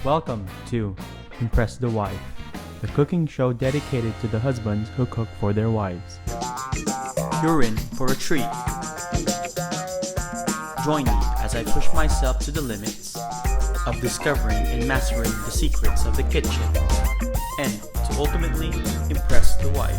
Welcome to Impress the Wife, the cooking show dedicated to the husbands who cook for their wives. You're in for a treat. Join me as I push myself to the limits of discovering and mastering the secrets of the kitchen and to ultimately impress the wife.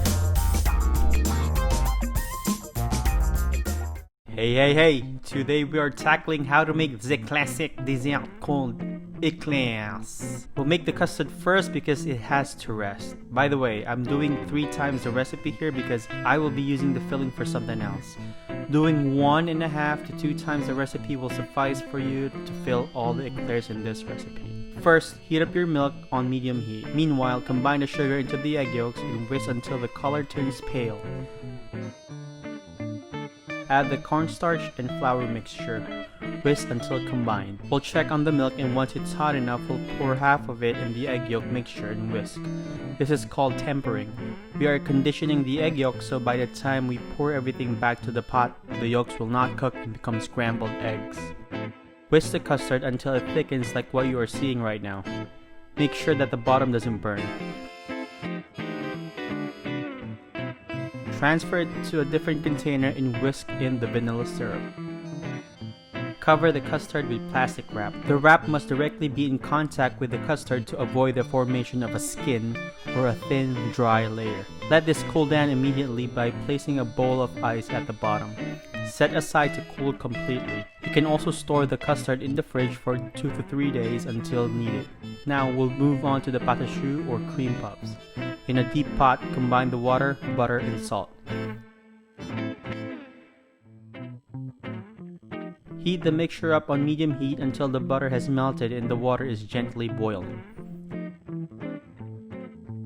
Hey! Today we are tackling how to make the classic dessert called Eclairs. We'll make the custard first because it has to rest. By the way, I'm doing 3 times the recipe here because I will be using the filling for something else. Doing 1.5 to 2 times the recipe will suffice for you to fill all the eclairs in this recipe. First, heat up your milk on medium heat. Meanwhile, combine the sugar into the egg yolks and whisk until the color turns pale. Add the cornstarch and flour mixture. Whisk until combined. We'll check on the milk, and once it's hot enough, we'll pour half of it in the egg yolk mixture and whisk. This is called tempering. We are conditioning the egg yolk so by the time we pour everything back to the pot, the yolks will not cook and become scrambled eggs. Whisk the custard until it thickens like what you are seeing right now. Make sure that the bottom doesn't burn. Transfer it to a different container and whisk in the vanilla syrup. Cover the custard with plastic wrap. The wrap must directly be in contact with the custard to avoid the formation of a skin or a thin, dry layer. Let this cool down immediately by placing a bowl of ice at the bottom. Set aside to cool completely. You can also store the custard in the fridge for 2 to 3 days until needed. Now we'll move on to the pate choux or cream puffs. In a deep pot, combine the water, butter, and salt. Heat the mixture up on medium heat until the butter has melted and the water is gently boiling.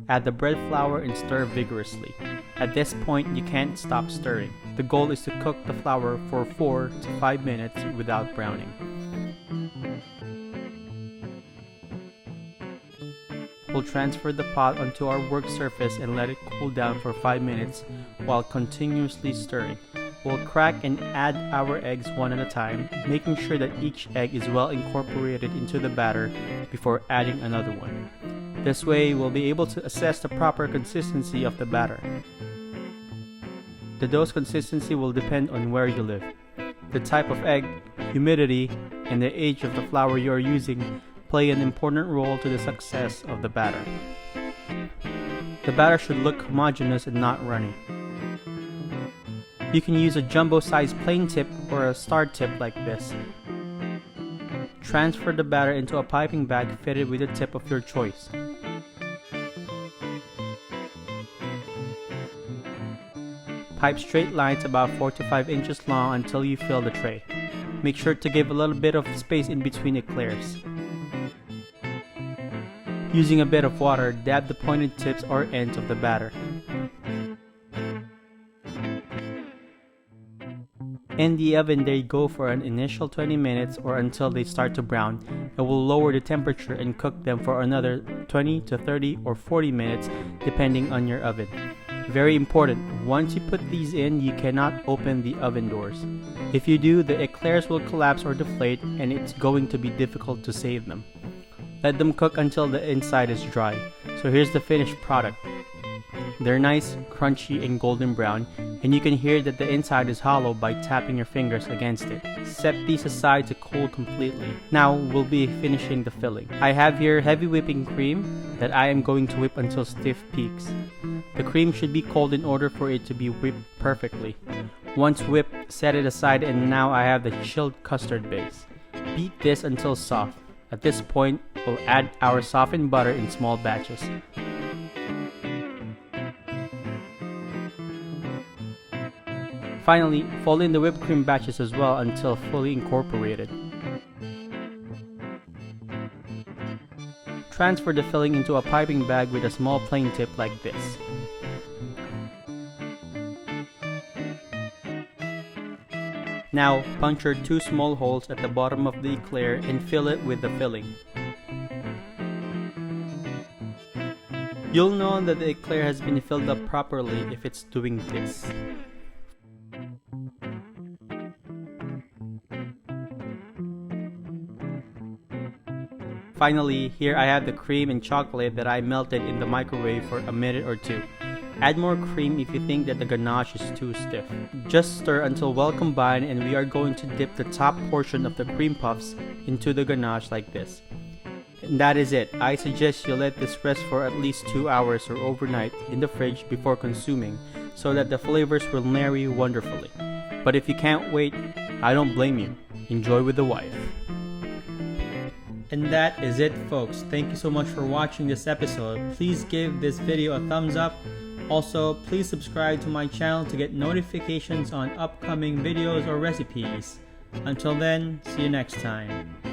Add the bread flour and stir vigorously. At this point, you can't stop stirring. The goal is to cook the flour for 4 to 5 minutes without browning. We'll transfer the pot onto our work surface and let it cool down for 5 minutes while continuously stirring. We'll crack and add our eggs one at a time, making sure that each egg is well incorporated into the batter before adding another one. This way, we'll be able to assess the proper consistency of the batter. The dough's consistency will depend on where you live. The type of egg, humidity, and the age of the flour you are using play an important role to the success of the batter. The batter should look homogeneous and not runny. You can use a jumbo-sized plain tip or a star tip like this. Transfer the batter into a piping bag fitted with a tip of your choice. Pipe straight lines about 4 to 5 inches long until you fill the tray. Make sure to give a little bit of space in between eclairs. Using a bit of water, dab the pointed tips or ends of the batter. In the oven, they go for an initial 20 minutes or until they start to brown, and we'll lower the temperature and cook them for another 20 to 30 or 40 minutes depending on your oven. Very important, once you put these in, you cannot open the oven doors. If you do, the eclairs will collapse or deflate and it's going to be difficult to save them. Let them cook until the inside is dry. So here's the finished product. They're nice, crunchy, and golden brown, and you can hear that the inside is hollow by tapping your fingers against it. Set these aside to cool completely. Now we'll be finishing the filling. I have here heavy whipping cream that I am going to whip until stiff peaks. The cream should be cold in order for it to be whipped perfectly. Once whipped, set it aside, and now I have the chilled custard base. Beat this until soft. At this point, we'll add our softened butter in small batches. Finally, fold in the whipped cream batches as well until fully incorporated. Transfer the filling into a piping bag with a small plain tip like this. Now, puncture 2 small holes at the bottom of the eclair and fill it with the filling. You'll know that the eclair has been filled up properly if it's doing this. Finally, here I have the cream and chocolate that I melted in the microwave for a minute or two. Add more cream if you think that the ganache is too stiff. Just stir until well combined, and we are going to dip the top portion of the cream puffs into the ganache like this. And that is it. I suggest you let this rest for at least 2 hours or overnight in the fridge before consuming, so that the flavors will marry wonderfully. But if you can't wait, I don't blame you. Enjoy with the wife. And that is it, folks. Thank you so much for watching this episode. Please give this video a thumbs up. Also, please subscribe to my channel to get notifications on upcoming videos or recipes. Until then, see you next time.